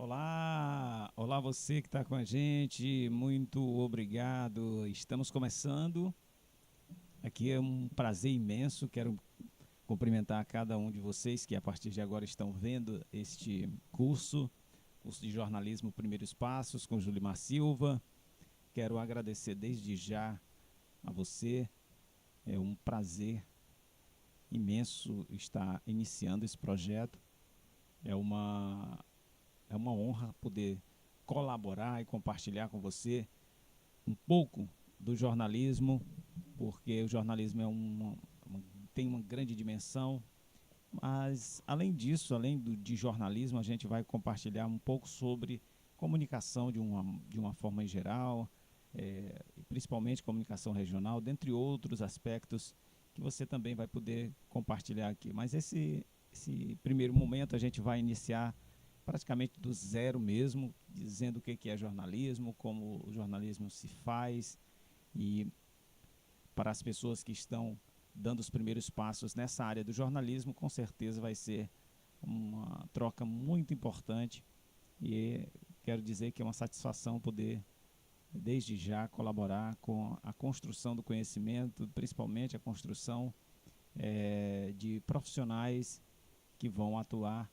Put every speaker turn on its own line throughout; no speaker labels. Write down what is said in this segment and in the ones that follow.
Olá, olá você que está com a gente, muito obrigado. Estamos começando. Aqui é um prazer imenso. Quero cumprimentar a cada um de vocês que a partir de agora estão vendo este curso de jornalismo Primeiros Passos com Julimar Silva. Quero agradecer desde já a você. É um prazer imenso estar iniciando esse projeto. É uma É uma honra poder colaborar e compartilhar com você um pouco do jornalismo, porque o jornalismo tem uma grande dimensão, mas além disso, de jornalismo, a gente vai compartilhar um pouco sobre comunicação de uma forma em geral, principalmente comunicação regional, dentre outros aspectos que você também vai poder compartilhar aqui. Mas esse primeiro momento a gente vai iniciar praticamente do zero mesmo, dizendo o que é jornalismo, como o jornalismo se faz, e para as pessoas que estão dando os primeiros passos nessa área do jornalismo, com certeza vai ser uma troca muito importante, e quero dizer que é uma satisfação poder desde já colaborar com a construção do conhecimento, principalmente a construção de profissionais que vão atuar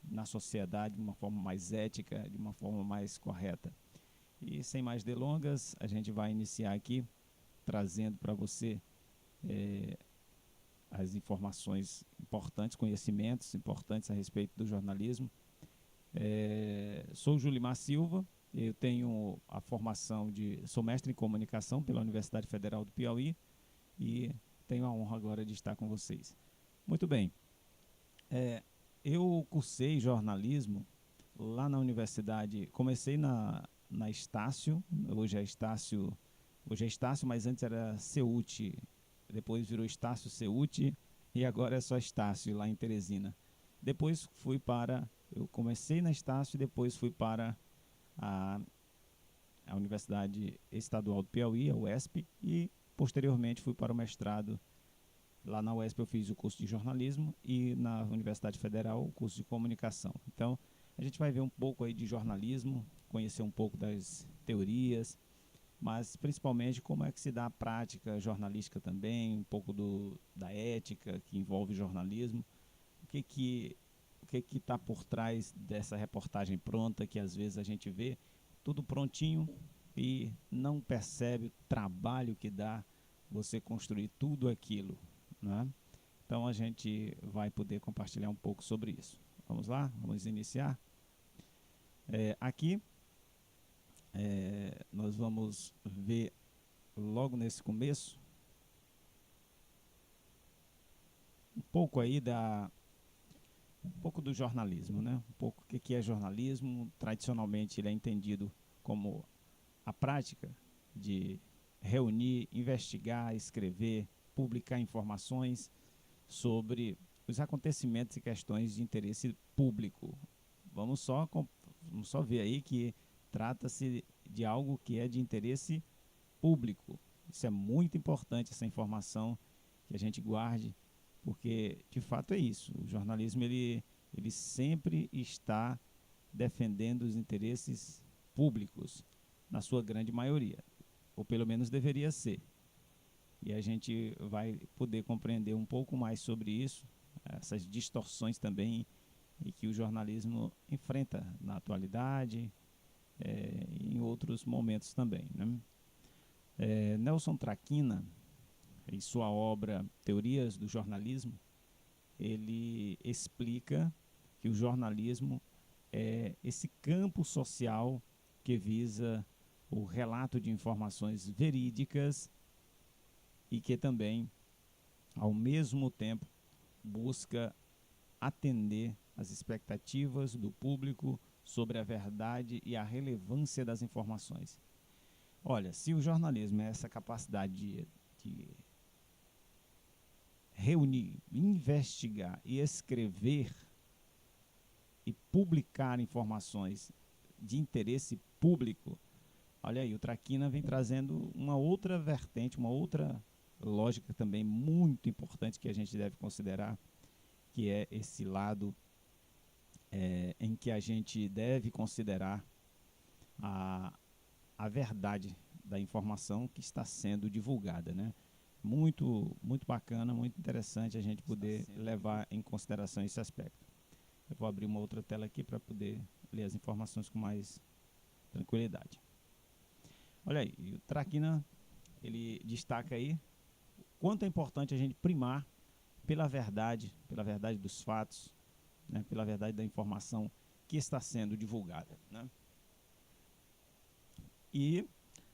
na sociedade de uma forma mais ética, de uma forma mais correta. E sem mais delongas, a gente vai iniciar aqui trazendo para você as informações importantes, conhecimentos importantes a respeito do jornalismo. Sou Julimar Silva, eu tenho a formação sou mestre em comunicação pela Universidade Federal do Piauí e tenho a honra agora de estar com vocês. Muito bem, eu cursei jornalismo lá na universidade, comecei na Estácio, hoje é Estácio, mas antes era CEUT, depois virou Estácio CEUT e agora é só Estácio lá em Teresina. Depois eu comecei na Estácio e depois fui para a, a Universidade Estadual do Piauí, a UESP, e posteriormente fui para o mestrado. Lá na UESP eu fiz o curso de jornalismo e na Universidade Federal o curso de comunicação. Então, a gente vai ver um pouco aí de jornalismo, conhecer um pouco das teorias, mas principalmente como é que se dá a prática jornalística também, um pouco da ética que envolve jornalismo, o que está por trás dessa reportagem pronta que às vezes a gente vê tudo prontinho e não percebe o trabalho que dá você construir tudo aquilo, né? Então a gente vai poder compartilhar um pouco sobre isso. Vamos lá? Vamos iniciar? Aqui nós vamos ver logo nesse começo um pouco aí um pouco do jornalismo, né? Um pouco o que é jornalismo. Tradicionalmente ele é entendido como a prática de reunir, investigar, escrever, publicar informações sobre os acontecimentos e questões de interesse público. Vamos só ver aí que trata-se de algo que é de interesse público. Isso é muito importante, essa informação que a gente guarde, porque de fato é isso. O jornalismo ele sempre está defendendo os interesses públicos, na sua grande maioria, ou pelo menos deveria ser. E a gente vai poder compreender um pouco mais sobre isso, essas distorções também e que o jornalismo enfrenta na atualidade e em outros momentos também, né? Nelson Traquina, em sua obra Teorias do Jornalismo, ele explica que o jornalismo é esse campo social que visa o relato de informações verídicas e que também, ao mesmo tempo, busca atender às expectativas do público sobre a verdade e a relevância das informações. Olha, se o jornalismo é essa capacidade de reunir, investigar e escrever e publicar informações de interesse público, olha aí, o Traquina vem trazendo uma outra vertente, uma outra lógica também muito importante que a gente deve considerar, que é esse lado em que a gente deve considerar a, a verdade da informação que está sendo divulgada, né? Muito bacana, muito interessante a gente poder levar em consideração esse aspecto. Eu vou abrir uma outra tela aqui para poder ler as informações com mais tranquilidade. Olha aí, o Traquina, ele destaca aí quanto é importante a gente primar pela verdade dos fatos, né, pela verdade da informação que está sendo divulgada, né? E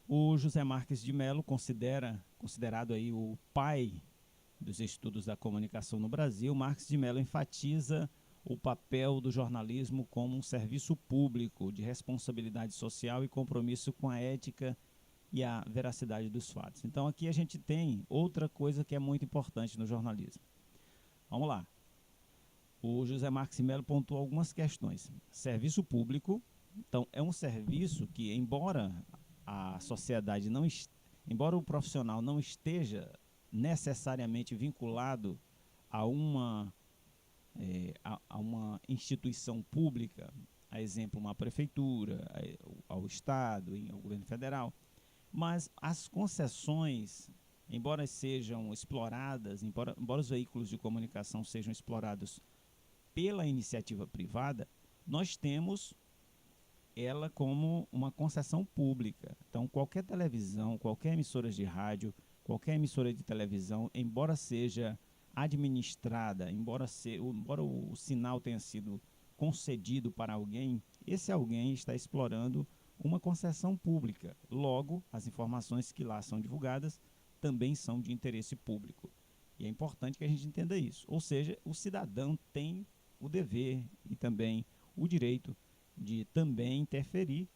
o José Marques de Mello, considerado aí o pai dos estudos da comunicação no Brasil, Marques de Mello enfatiza o papel do jornalismo como um serviço público de responsabilidade social e compromisso com a ética e a veracidade dos fatos. Então aqui a gente tem outra coisa que é muito importante no jornalismo. Vamos lá. O José Marques de Mello pontuou algumas questões. Serviço público, então é um serviço que, embora a sociedade não, embora o profissional não esteja necessariamente vinculado a uma instituição pública, a exemplo, uma prefeitura, ao Estado, ao governo federal, mas as concessões, embora sejam exploradas, embora os veículos de comunicação sejam explorados pela iniciativa privada, nós temos ela como uma concessão pública. Então, qualquer televisão, qualquer emissora de rádio, qualquer emissora de televisão, embora seja administrada, embora o sinal tenha sido concedido para alguém, esse alguém está explorando uma concessão pública. Logo, as informações que lá são divulgadas também são de interesse público. E é importante que a gente entenda isso. Ou seja, o cidadão tem o dever e também o direito de também interferir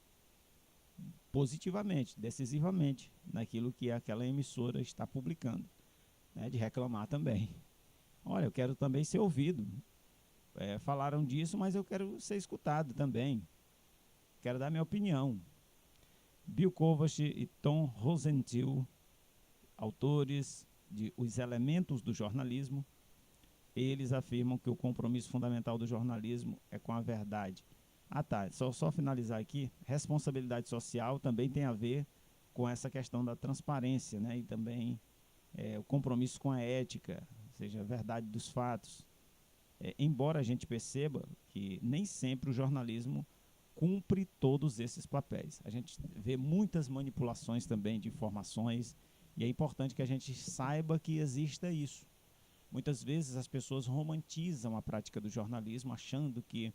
positivamente, decisivamente, naquilo que aquela emissora está publicando, né, de reclamar também. Olha, eu quero também ser ouvido. Falaram disso, mas eu quero ser escutado também. Quero dar minha opinião. Bill Kovac e Tom Rosenthal, autores de Os Elementos do Jornalismo, eles afirmam que o compromisso fundamental do jornalismo é com a verdade. Ah tá, só finalizar aqui, responsabilidade social também tem a ver com essa questão da transparência, né? E também o compromisso com a ética, ou seja, a verdade dos fatos. Embora a gente perceba que nem sempre o jornalismo cumpre todos esses papéis. A gente vê muitas manipulações também de informações e é importante que a gente saiba que exista isso. Muitas vezes as pessoas romantizam a prática do jornalismo achando que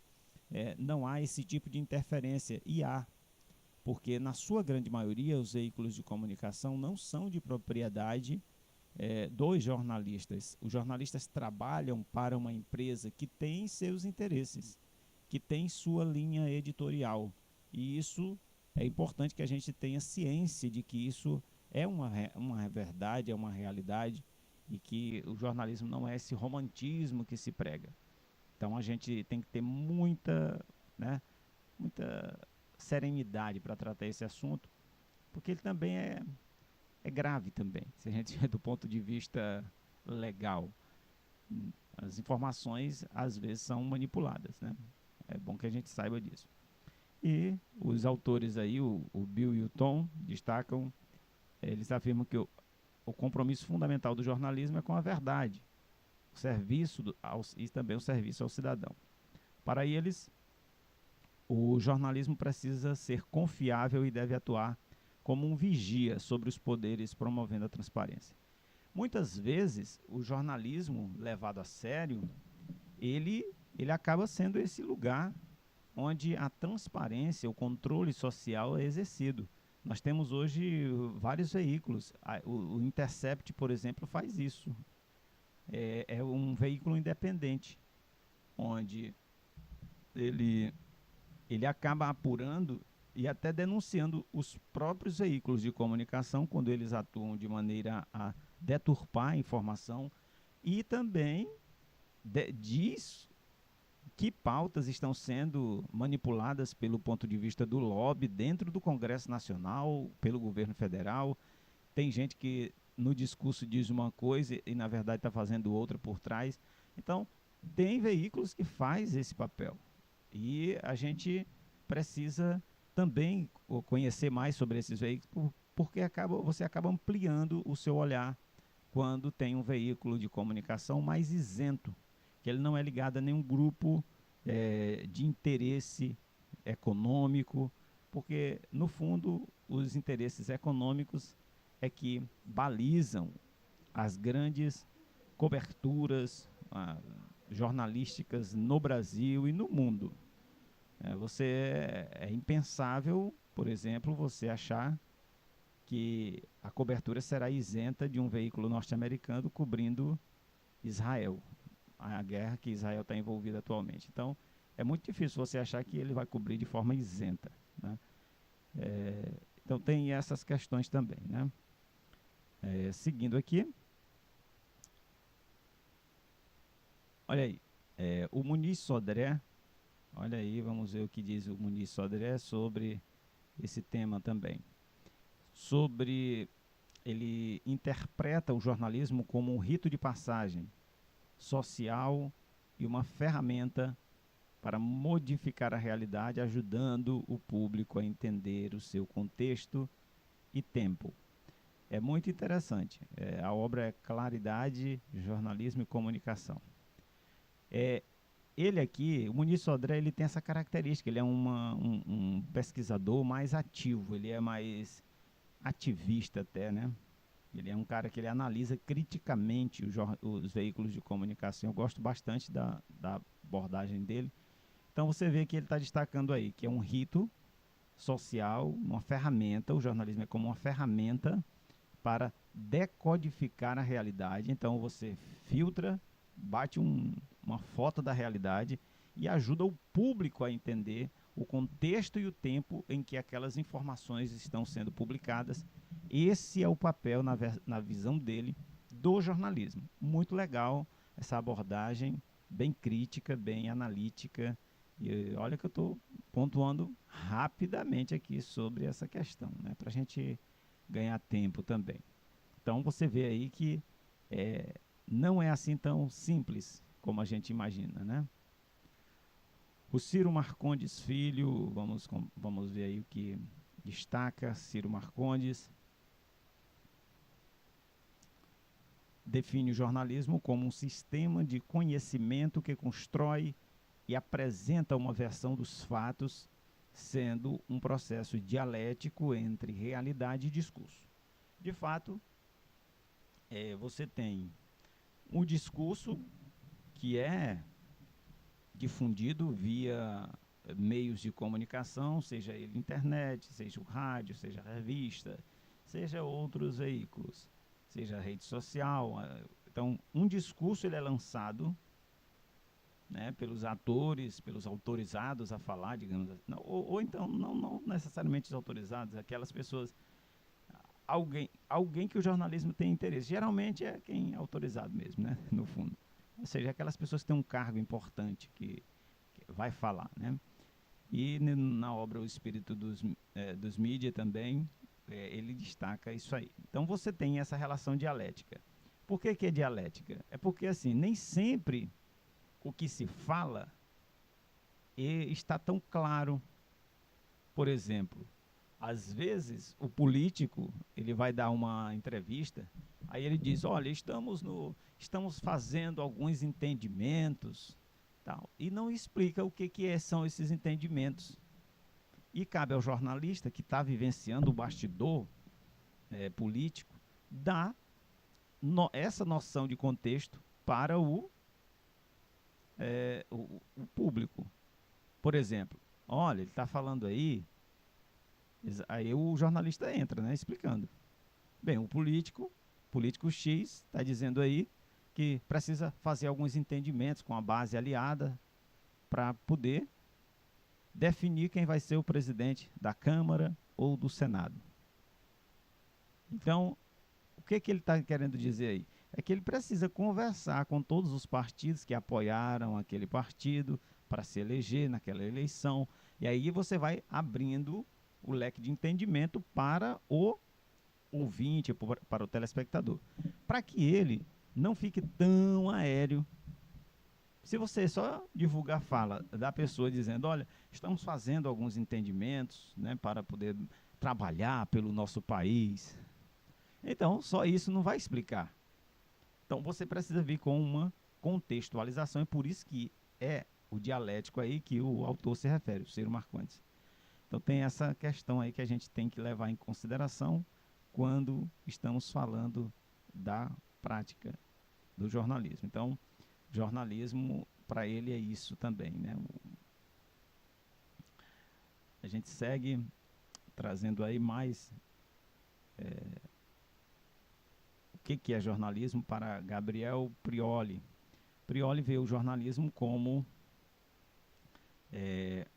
não há esse tipo de interferência, e há, porque na sua grande maioria os veículos de comunicação não são de propriedade dos jornalistas. Os jornalistas trabalham para uma empresa que tem seus interesses, que tem sua linha editorial, e isso é importante que a gente tenha ciência de que isso é uma verdade, é uma realidade, e que o jornalismo não é esse romantismo que se prega. Então a gente tem que ter muita serenidade para tratar esse assunto, porque ele também é grave também, se a gente do ponto de vista legal. As informações às vezes são manipuladas, né? É bom que a gente saiba disso. E os autores aí, o Bill e o Tom, destacam, eles afirmam que o compromisso fundamental do jornalismo é com a verdade, o serviço e também o serviço ao cidadão. Para eles, o jornalismo precisa ser confiável e deve atuar como um vigia sobre os poderes, promovendo a transparência. Muitas vezes, o jornalismo levado a sério, ele acaba sendo esse lugar onde a transparência, o controle social é exercido. Nós temos hoje vários veículos. O Intercept, por exemplo, faz isso. É um veículo independente, onde ele acaba apurando e até denunciando os próprios veículos de comunicação quando eles atuam de maneira a deturpar a informação, e também diz que pautas estão sendo manipuladas pelo ponto de vista do lobby dentro do Congresso Nacional, pelo governo federal. Tem gente que no discurso diz uma coisa e na verdade está fazendo outra por trás. Então, tem veículos que faz esse papel. E a gente precisa também conhecer mais sobre esses veículos, porque você acaba ampliando o seu olhar quando tem um veículo de comunicação mais isento, que ele não é ligado a nenhum grupo de interesse econômico, porque, no fundo, os interesses econômicos é que balizam as grandes coberturas jornalísticas no Brasil e no mundo. É impensável, por exemplo, você achar que a cobertura será isenta de um veículo norte-americano cobrindo Israel, a guerra que Israel está envolvida atualmente. Então, é muito difícil você achar que ele vai cobrir de forma isenta, né? Então, tem essas questões também, né? Seguindo aqui, olha aí, o Muniz Sodré, olha aí, vamos ver o que diz o Muniz Sodré sobre esse tema também. Ele interpreta o jornalismo como um rito de passagem social e uma ferramenta para modificar a realidade, ajudando o público a entender o seu contexto e tempo. É muito interessante. A obra é Claridade, Jornalismo e Comunicação. Ele aqui, o Muniz Sodré, ele tem essa característica, ele é um pesquisador mais ativo, ele é mais ativista até, né? Ele é um cara que ele analisa criticamente os veículos de comunicação. Eu gosto bastante da abordagem dele. Então você vê que ele está destacando aí que é um rito social, uma ferramenta, o jornalismo é como uma ferramenta para decodificar a realidade. Então você filtra, bate uma foto da realidade e ajuda o público a entender o contexto e o tempo em que aquelas informações estão sendo publicadas. Esse é o papel, na visão dele, do jornalismo. Muito legal essa abordagem, bem crítica, bem analítica. E olha que eu estou pontuando rapidamente aqui sobre essa questão, né, para a gente ganhar tempo também. Então você vê aí que não é assim tão simples como a gente imagina, né? O Ciro Marcondes Filho, vamos ver aí o que destaca. Ciro Marcondes define o jornalismo como um sistema de conhecimento que constrói e apresenta uma versão dos fatos, sendo um processo dialético entre realidade e discurso. De fato, você tem um discurso que é difundido via meios de comunicação, seja ele internet, seja o rádio, seja a revista, seja outros veículos, seja a rede social. Então, um discurso ele é lançado, né, pelos atores, pelos autorizados a falar, digamos assim, ou então não necessariamente os autorizados, aquelas pessoas, alguém que o jornalismo tem interesse. Geralmente é quem é autorizado mesmo, né, no fundo. Ou seja, aquelas pessoas que têm um cargo importante que vai falar, né? E na obra O Espírito dos Mídia também, ele destaca isso aí. Então você tem essa relação dialética. Por que é dialética? É porque assim, nem sempre o que se fala está tão claro. Por exemplo, às vezes o político ele vai dar uma entrevista, aí ele diz, olha, estamos fazendo alguns entendimentos, tal, e não explica o que são esses entendimentos. E cabe ao jornalista que está vivenciando o bastidor político dar essa noção de contexto para o público. Por exemplo, olha, ele está falando aí o jornalista entra, né, explicando. Bem, o político X está dizendo aí que precisa fazer alguns entendimentos com a base aliada para poder definir quem vai ser o presidente da Câmara ou do Senado. Então, o que ele está querendo dizer aí? É que ele precisa conversar com todos os partidos que apoiaram aquele partido para se eleger naquela eleição. E aí você vai abrindo o leque de entendimento para o ouvinte, para o telespectador, para que ele não fique tão aéreo, Se você só divulgar a fala da pessoa dizendo, olha, estamos fazendo alguns entendimentos, né, para poder trabalhar pelo nosso país, então só isso não vai explicar. Então você precisa vir com uma contextualização, e por isso que é o dialético aí que o autor se refere, o Ciro Marcondes. Então tem essa questão aí que a gente tem que levar em consideração quando estamos falando da prática do jornalismo. Então, jornalismo para ele é isso também, né? A gente segue trazendo aí mais o que é jornalismo para Gabriel Prioli. Prioli vê o jornalismo como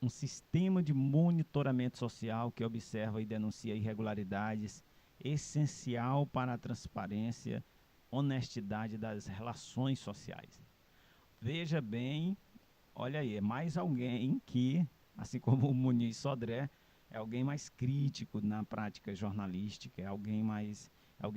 um sistema de monitoramento social que observa e denuncia irregularidades, essencial para a transparência, honestidade das relações sociais. Veja bem, olha aí, é mais alguém que, assim como o Muniz Sodré, é alguém mais crítico na prática jornalística, é alguém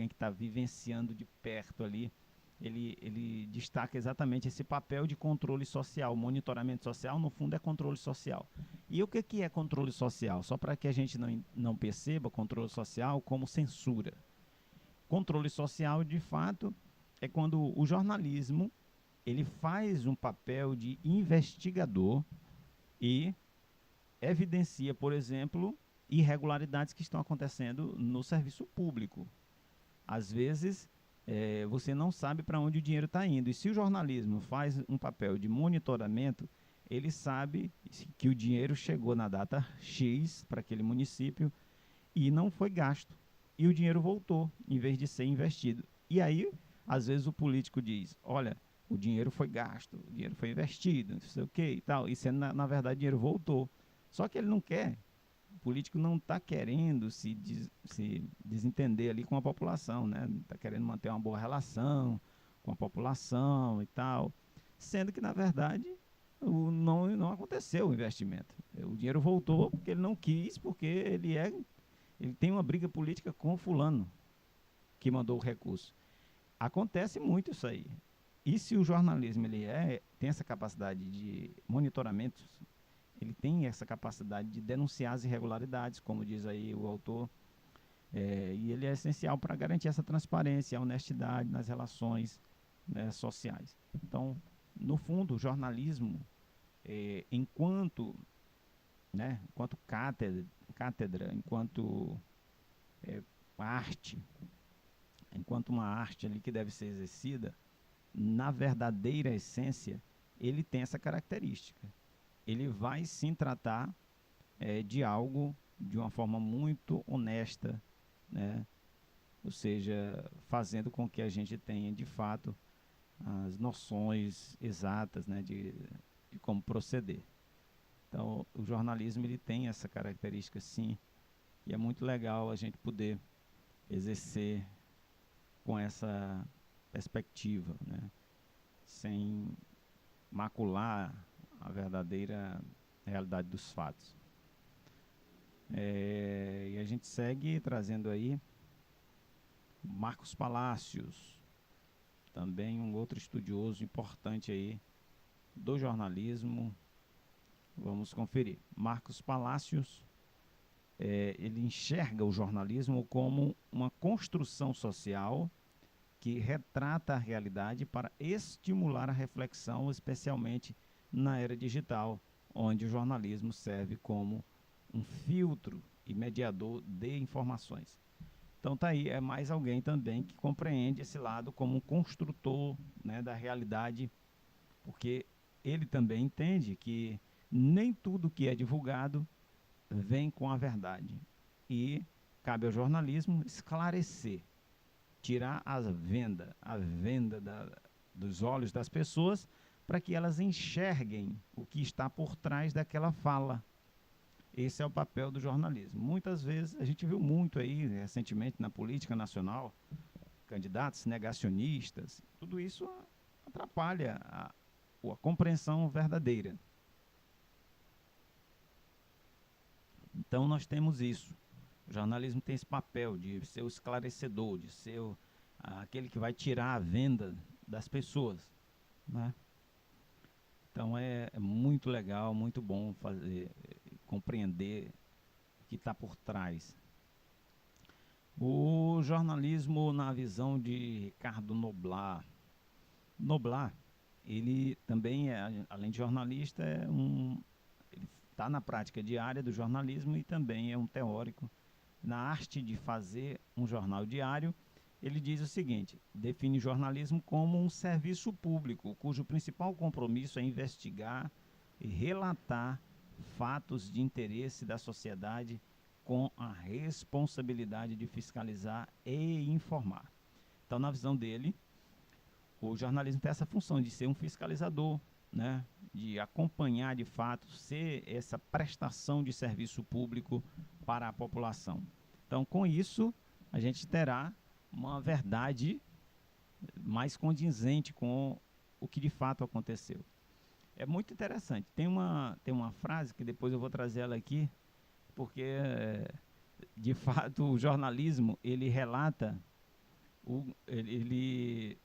que está vivenciando de perto ali. Ele destaca exatamente esse papel de controle social. Monitoramento social, no fundo, é controle social. E o que é controle social? Só para que a gente não perceba controle social como censura. Controle social, de fato, é quando o jornalismo ele faz um papel de investigador e evidencia, por exemplo, irregularidades que estão acontecendo no serviço público. Às vezes, você não sabe para onde o dinheiro está indo. E se o jornalismo faz um papel de monitoramento, ele sabe que o dinheiro chegou na data X para aquele município e não foi gasto. E o dinheiro voltou, em vez de ser investido. E aí, às vezes, o político diz, olha, o dinheiro foi gasto, o dinheiro foi investido, não sei o que e tal. E sendo, na verdade, o dinheiro voltou. Só que ele não quer. O político não está querendo se desentender ali com a população, né? Está querendo manter uma boa relação com a população e tal. Sendo que, na verdade, não aconteceu o investimento. O dinheiro voltou porque ele não quis, porque ele tem uma briga política com o fulano que mandou o recurso. Acontece muito isso aí. E se o jornalismo tem essa capacidade de monitoramento, ele tem essa capacidade de denunciar as irregularidades, como diz aí o autor, e ele é essencial para garantir essa transparência, a honestidade nas relações, né, sociais. Então, no fundo, o jornalismo, enquanto cátedra, enquanto arte, enquanto uma arte ali que deve ser exercida, na verdadeira essência, ele tem essa característica. Ele vai sim tratar de algo de uma forma muito honesta, né? Ou seja, fazendo com que a gente tenha de fato as noções exatas, né, de como proceder. Então, o jornalismo ele tem essa característica sim, e é muito legal a gente poder exercer com essa perspectiva, né, sem macular a verdadeira realidade dos fatos. E a gente segue trazendo aí Marcos Palacios, também um outro estudioso importante aí do jornalismo. Vamos conferir. Marcos Palacios, ele enxerga o jornalismo como uma construção social que retrata a realidade para estimular a reflexão, especialmente na era digital, onde o jornalismo serve como um filtro e mediador de informações. Então tá aí, é mais alguém também que compreende esse lado como um construtor, né, da realidade, porque ele também entende que nem tudo que é divulgado vem com a verdade. E cabe ao jornalismo esclarecer, tirar a venda dos olhos das pessoas para que elas enxerguem o que está por trás daquela fala. Esse é o papel do jornalismo. Muitas vezes, a gente viu muito aí recentemente na política nacional, candidatos negacionistas, tudo isso atrapalha a compreensão verdadeira. Então nós temos isso. O jornalismo tem esse papel de ser o esclarecedor, de ser aquele que vai tirar a venda das pessoas, né? Então é muito legal, muito bom fazer, compreender o que está por trás. O jornalismo na visão de Ricardo Noblar. Noblar, ele também é, além de jornalista, ele está na prática diária do jornalismo e também é um teórico na arte de fazer um jornal diário. Ele diz o seguinte: define jornalismo como um serviço público, cujo principal compromisso é investigar e relatar fatos de interesse da sociedade com a responsabilidade de fiscalizar e informar. Então, na visão dele, o jornalismo tem essa função de ser um fiscalizador, né? De acompanhar de fato, ser essa prestação de serviço público para a população. Então, com isso, a gente terá uma verdade mais condizente com o que de fato aconteceu. É muito interessante. Tem uma frase que depois eu vou trazer ela aqui, porque de fato o jornalismo ele relata, ele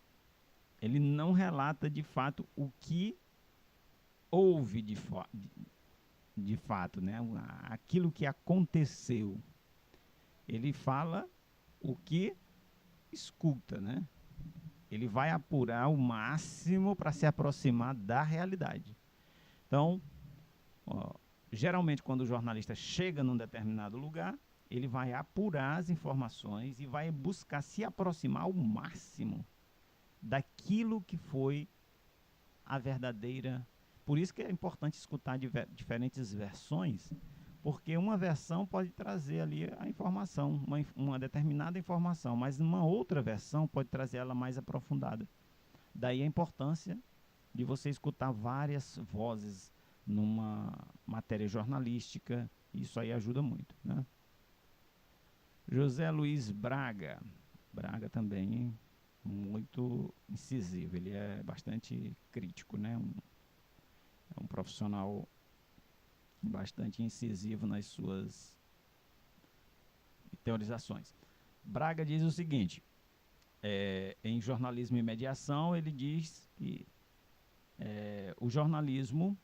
não relata de fato o que houve de fato, né? Aquilo que aconteceu. Ele fala o que escuta, né? Ele vai apurar o máximo para se aproximar da realidade. Então, ó, geralmente quando o jornalista chega num determinado lugar, ele vai apurar as informações e vai buscar se aproximar ao máximo daquilo que foi a verdadeira. Por isso que é importante escutar diferentes versões, porque uma versão pode trazer ali a informação, uma determinada informação, mas uma outra versão pode trazer ela mais aprofundada. Daí a importância de você escutar várias vozes numa matéria jornalística. Isso aí ajuda muito, né? José Luiz Braga. Braga também muito incisivo, ele é bastante crítico, né? É um profissional bastante incisivo nas suas teorizações. Braga diz o seguinte, em Jornalismo e Mediação, ele diz que o jornalismo,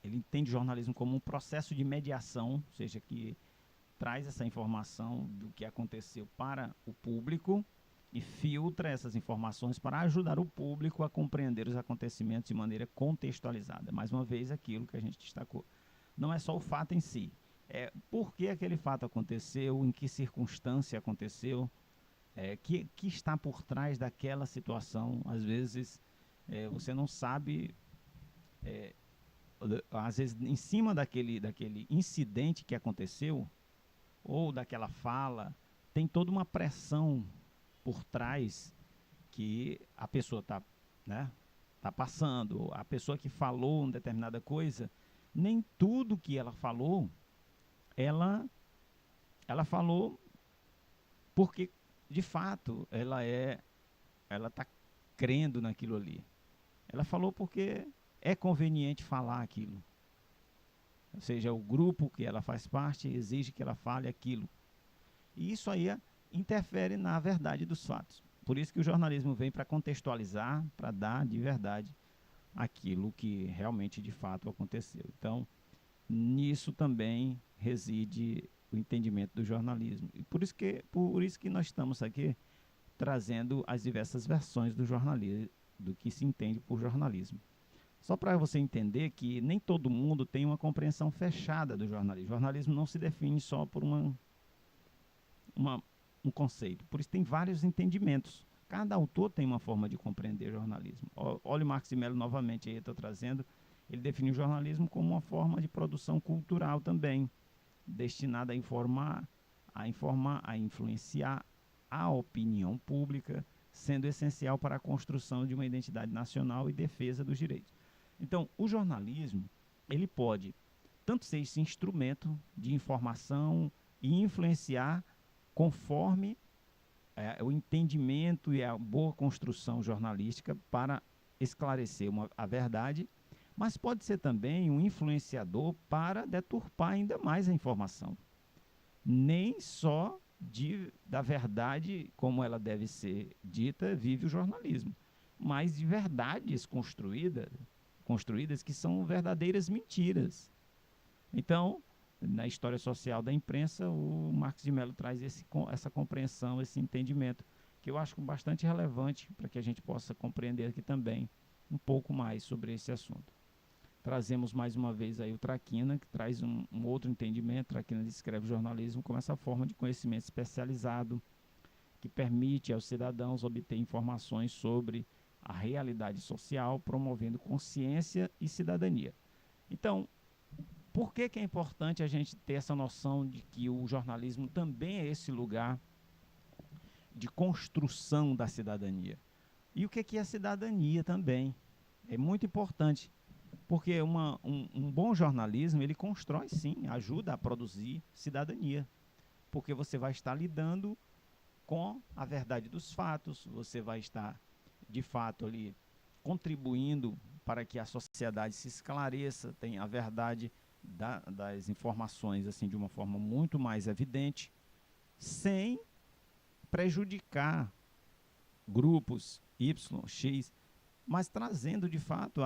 ele entende o jornalismo como um processo de mediação, ou seja, que traz essa informação do que aconteceu para o público e filtra essas informações para ajudar o público a compreender os acontecimentos de maneira contextualizada. Mais uma vez, aquilo que a gente destacou. Não é só o fato em si, é por que aquele fato aconteceu, em que circunstância aconteceu, que está por trás daquela situação. Às vezes, você não sabe, às vezes, em cima daquele incidente que aconteceu, ou daquela fala, tem toda uma pressão por trás que a pessoa está, né, tá passando. A pessoa que falou uma determinada coisa, nem tudo que ela falou, ela falou porque de fato ela está crendo naquilo ali. Ela falou porque é conveniente falar aquilo. Ou seja, o grupo que ela faz parte exige que ela fale aquilo. E isso aí interfere na verdade dos fatos. Por isso que o jornalismo vem para contextualizar, para dar de verdade aquilo que realmente de fato aconteceu. Então, nisso também reside o entendimento do jornalismo. E por isso que nós estamos aqui trazendo as diversas versões do jornalismo, do que se entende por jornalismo. Só para você entender que nem todo mundo tem uma compreensão fechada do jornalismo. O jornalismo não se define só por um conceito. Por isso tem vários entendimentos. Cada autor tem uma forma de compreender jornalismo. Olha o Marx de Mello novamente aí, estou trazendo. Ele define o jornalismo como uma forma de produção cultural também, destinada a informar, a influenciar a opinião pública, sendo essencial para a construção de uma identidade nacional e defesa dos direitos. Então, o jornalismo, ele pode tanto ser esse instrumento de informação e influenciar conforme o entendimento e a boa construção jornalística para esclarecer a verdade, mas pode ser também um influenciador para deturpar ainda mais a informação. Nem só da verdade como ela deve ser dita vive o jornalismo, mas de verdades construídas, construídas que são verdadeiras mentiras. Então, na história social da imprensa, o Marcos de Mello traz essa compreensão, esse entendimento, que eu acho bastante relevante para que a gente possa compreender aqui também um pouco mais sobre esse assunto. Trazemos mais uma vez aí o Traquina, que traz um outro entendimento. Traquina descreve o jornalismo como essa forma de conhecimento especializado que permite aos cidadãos obter informações sobre a realidade social, promovendo consciência e cidadania. Então, por que é importante a gente ter essa noção de que o jornalismo também é esse lugar de construção da cidadania? E o que é a cidadania também? É muito importante, porque um bom jornalismo, ele constrói sim, ajuda a produzir cidadania, porque você vai estar lidando com a verdade dos fatos, você vai estar, de fato, ali contribuindo para que a sociedade se esclareça, tenha a verdade das informações assim de uma forma muito mais evidente, sem prejudicar grupos Y, X, mas trazendo de fato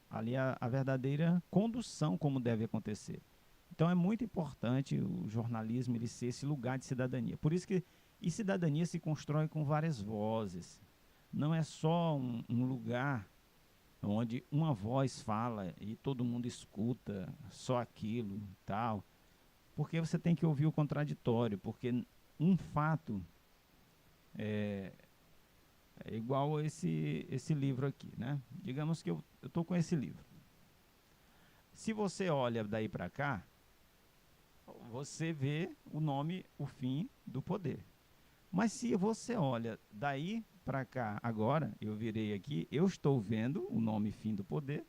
ali a verdadeira condução como deve acontecer. Então é muito importante o jornalismo ele ser esse lugar de cidadania. Por isso que cidadania se constrói com várias vozes. Não é só um lugar onde uma voz fala e todo mundo escuta só aquilo e tal. Porque você tem que ouvir o contraditório, porque um fato é igual a esse livro aqui, né? Digamos que eu estou com esse livro. Se você olha daí para cá, você vê o nome, o fim do poder. Mas se você olha daí para cá agora, eu virei aqui, eu estou vendo o nome fim do poder,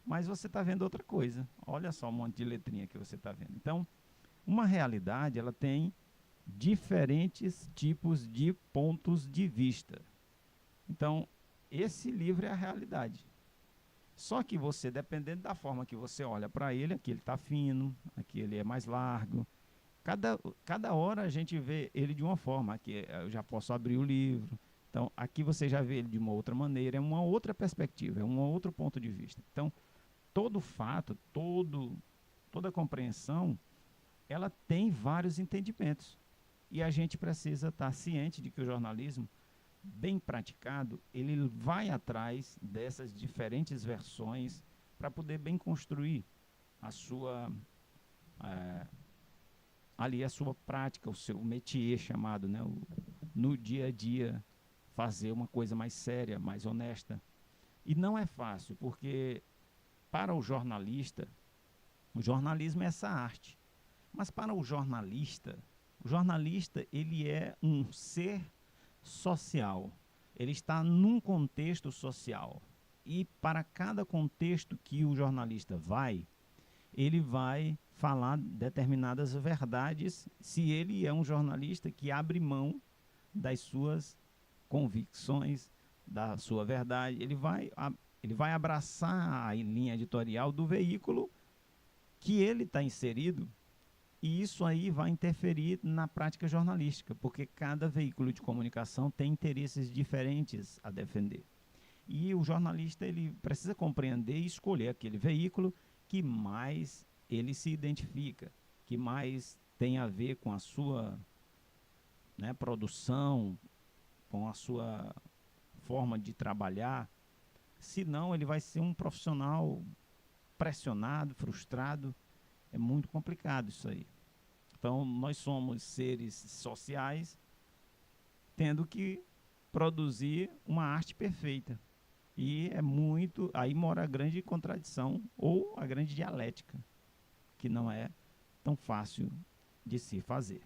mas você está vendo outra coisa. Olha só um monte de letrinha que você está vendo. Então, uma realidade, ela tem diferentes tipos de pontos de vista. Então, esse livro é a realidade. Só que você, dependendo da forma que você olha para ele, aqui ele está fino, aqui ele é mais largo. Cada hora a gente vê ele de uma forma. Aqui eu já posso abrir o livro. Então, aqui você já vê ele de uma outra maneira, é uma outra perspectiva, é um outro ponto de vista. Então, todo fato, toda compreensão, ela tem vários entendimentos. E a gente precisa estar ciente de que o jornalismo, bem praticado, ele vai atrás dessas diferentes versões para poder bem construir a sua ali a sua prática, o seu métier chamado, né, no dia a dia, fazer uma coisa mais séria, mais honesta. E não é fácil, porque para o jornalista, o jornalismo é essa arte. Mas para o jornalista ele é um ser social. Ele está num contexto social. E para cada contexto que o jornalista vai, ele vai falar determinadas verdades, se ele é um jornalista que abre mão das suas convicções, da sua verdade, ele vai abraçar a linha editorial do veículo que ele está inserido, e isso aí vai interferir na prática jornalística, porque cada veículo de comunicação tem interesses diferentes a defender. E o jornalista ele precisa compreender e escolher aquele veículo que mais ele se identifica, que mais tem a ver com a sua, né, produção, com a sua forma de trabalhar. Senão ele vai ser um profissional pressionado, frustrado. É muito complicado isso aí. Então, nós somos seres sociais tendo que produzir uma arte perfeita. E aí mora a grande contradição ou a grande dialética, que não é tão fácil de se fazer.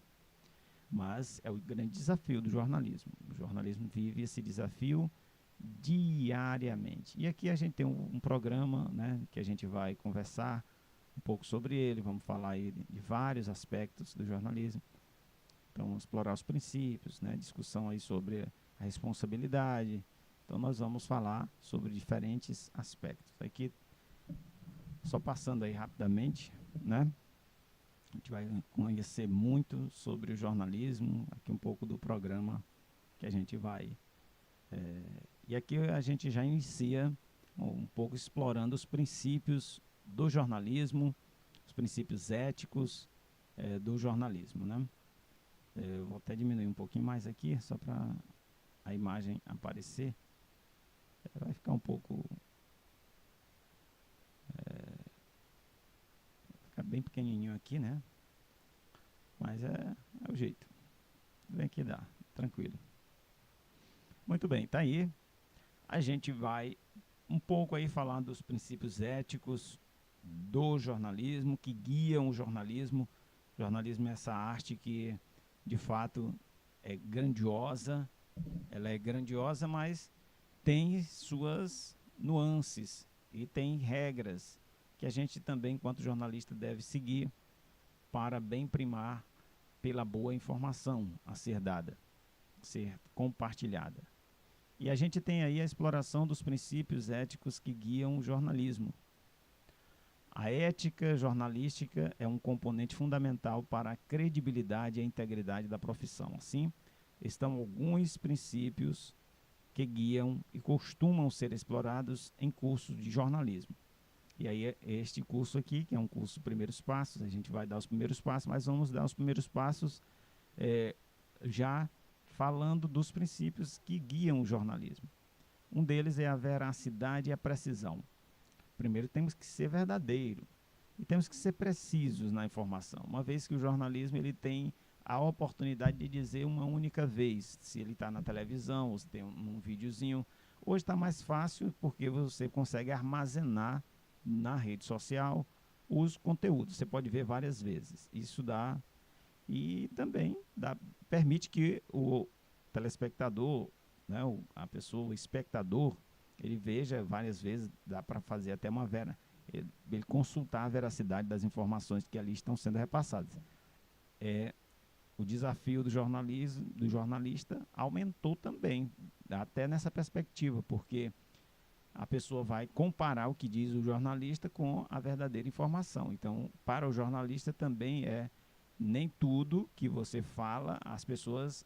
Mas é o grande desafio do jornalismo. O jornalismo vive esse desafio diariamente. E aqui a gente tem um programa, né, que a gente vai conversar um pouco sobre ele, vamos falar aí de vários aspectos do jornalismo. Então, vamos explorar os princípios, né, discussão aí sobre a responsabilidade. Então, nós vamos falar sobre diferentes aspectos. Aqui, só passando aí rapidamente, né, a gente vai conhecer muito sobre o jornalismo, aqui um pouco do programa que a gente vai. E aqui a gente já inicia um pouco explorando os princípios do jornalismo, os princípios éticos do jornalismo, né? Eu vou até diminuir um pouquinho mais aqui, só para a imagem aparecer. Vai ficar um pouco... ficar bem pequenininho aqui, né? Mas é o jeito. Vem aqui dá, tranquilo. Muito bem, tá aí. A gente vai um pouco aí falar dos princípios éticos do jornalismo, que guiam o jornalismo. O jornalismo é essa arte que, de fato, é grandiosa. Ela é grandiosa, mas tem suas nuances e tem regras que a gente também, enquanto jornalista, deve seguir para bem primar pela boa informação a ser dada, a ser compartilhada. E a gente tem aí a exploração dos princípios éticos que guiam o jornalismo. A ética jornalística é um componente fundamental para a credibilidade e a integridade da profissão. Assim, estão alguns princípios que guiam e costumam ser explorados em cursos de jornalismo. E aí este curso aqui, que é um curso Primeiros Passos, a gente vai dar os primeiros passos, mas vamos dar os primeiros passos já falando dos princípios que guiam o jornalismo. Um deles é a veracidade e a precisão. Primeiro temos que ser verdadeiro e temos que ser precisos na informação, uma vez que o jornalismo ele tem a oportunidade de dizer uma única vez, se ele está na televisão ou se tem um videozinho. Hoje está mais fácil porque você consegue armazenar na rede social os conteúdos, você pode ver várias vezes. Isso dá e também permite que o telespectador, né, a pessoa, o espectador, ele veja várias vezes, dá para fazer até ele consultar a veracidade das informações que ali estão sendo repassadas. O desafio do jornalista aumentou também, até nessa perspectiva, porque a pessoa vai comparar o que diz o jornalista com a verdadeira informação. Então, para o jornalista também nem tudo que você fala as pessoas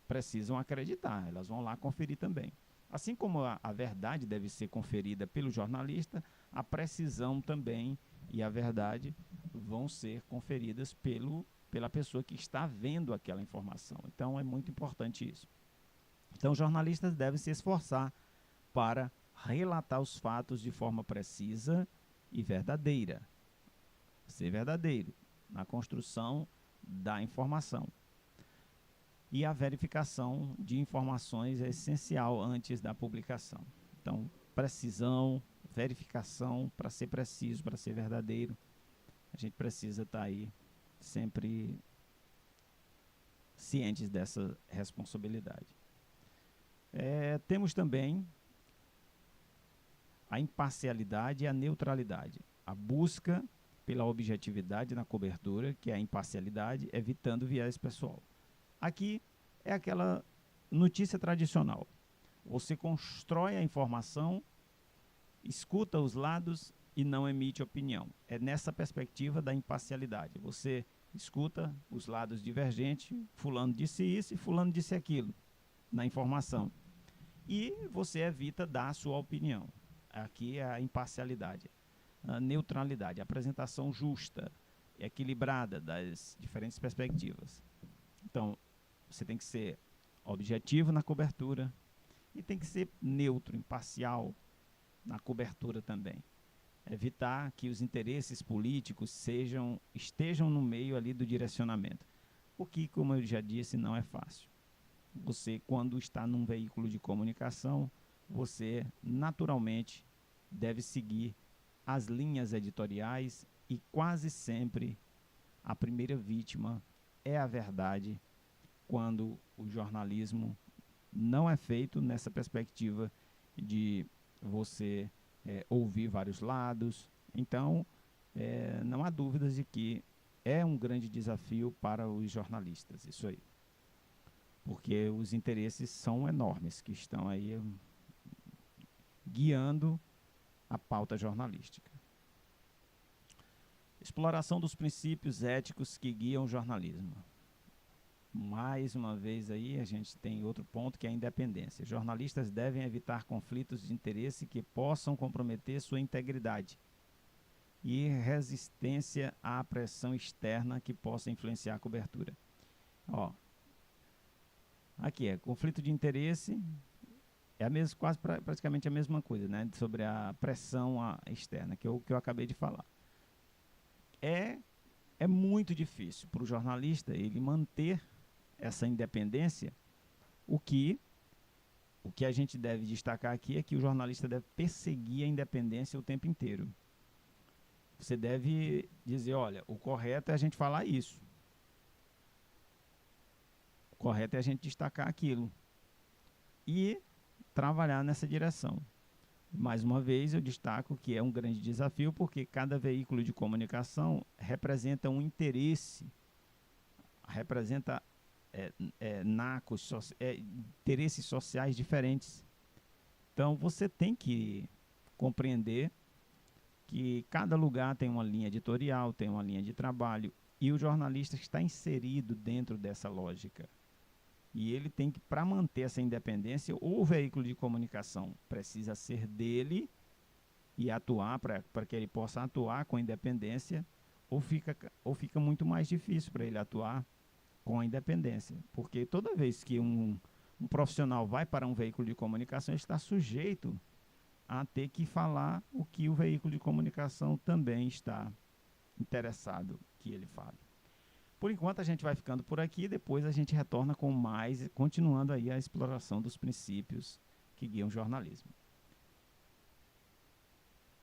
precisam acreditar, elas vão lá conferir também. Assim como a verdade deve ser conferida pelo jornalista, a precisão também e a verdade vão ser conferidas pela pessoa que está vendo aquela informação. Então é muito importante isso. Então os jornalistas devem se esforçar para relatar os fatos de forma precisa e verdadeira. Ser verdadeiro na construção da informação. E a verificação de informações é essencial antes da publicação. Então, precisão, verificação, para ser preciso, para ser verdadeiro, a gente precisa estar aí sempre cientes dessa responsabilidade. Temos também a imparcialidade e a neutralidade. A busca pela objetividade na cobertura, que é a imparcialidade, evitando viés pessoal. Aqui é aquela notícia tradicional. Você constrói a informação, escuta os lados e não emite opinião. É nessa perspectiva da imparcialidade. Você escuta os lados divergentes, fulano disse isso e fulano disse aquilo, na informação. E você evita dar a sua opinião. Aqui é a imparcialidade. A neutralidade, a apresentação justa, equilibrada das diferentes perspectivas. Então, você tem que ser objetivo na cobertura e tem que ser neutro, imparcial na cobertura também. Evitar que os interesses políticos estejam no meio ali do direcionamento. O que, como eu já disse, não é fácil. Você, quando está num veículo de comunicação, você naturalmente deve seguir as linhas editoriais e quase sempre a primeira vítima é a verdade, quando o jornalismo não é feito nessa perspectiva de você ouvir vários lados. Então, não há dúvidas de que é um grande desafio para os jornalistas, isso aí. Porque os interesses são enormes que estão aí guiando a pauta jornalística. Exploração dos princípios éticos que guiam o jornalismo. Mais uma vez aí, a gente tem outro ponto que é a independência. Jornalistas devem evitar conflitos de interesse que possam comprometer sua integridade e resistência à pressão externa que possa influenciar a cobertura. Ó, aqui é conflito de interesse, é a mesma, quase praticamente a mesma coisa, né? Sobre a pressão externa, que eu acabei de falar. É muito difícil para o jornalista ele manter essa independência. O que a gente deve destacar aqui é que o jornalista deve perseguir a independência o tempo inteiro. Você deve dizer, olha, o correto é a gente falar isso. O correto é a gente destacar aquilo. E trabalhar nessa direção. Mais uma vez, eu destaco que é um grande desafio, porque cada veículo de comunicação representa um interesse, representa interesses sociais diferentes. Então, você tem que compreender que cada lugar tem uma linha editorial, tem uma linha de trabalho, e o jornalista está inserido dentro dessa lógica. E ele tem que, para manter essa independência, ou o veículo de comunicação precisa ser dele e atuar, para que ele possa atuar com independência, ou fica muito mais difícil para ele atuar com a independência. Porque toda vez que um profissional vai para um veículo de comunicação, ele está sujeito a ter que falar o que o veículo de comunicação também está interessado que ele fale. Por enquanto a gente vai ficando por aqui, depois a gente retorna com mais, continuando aí a exploração dos princípios que guiam o jornalismo.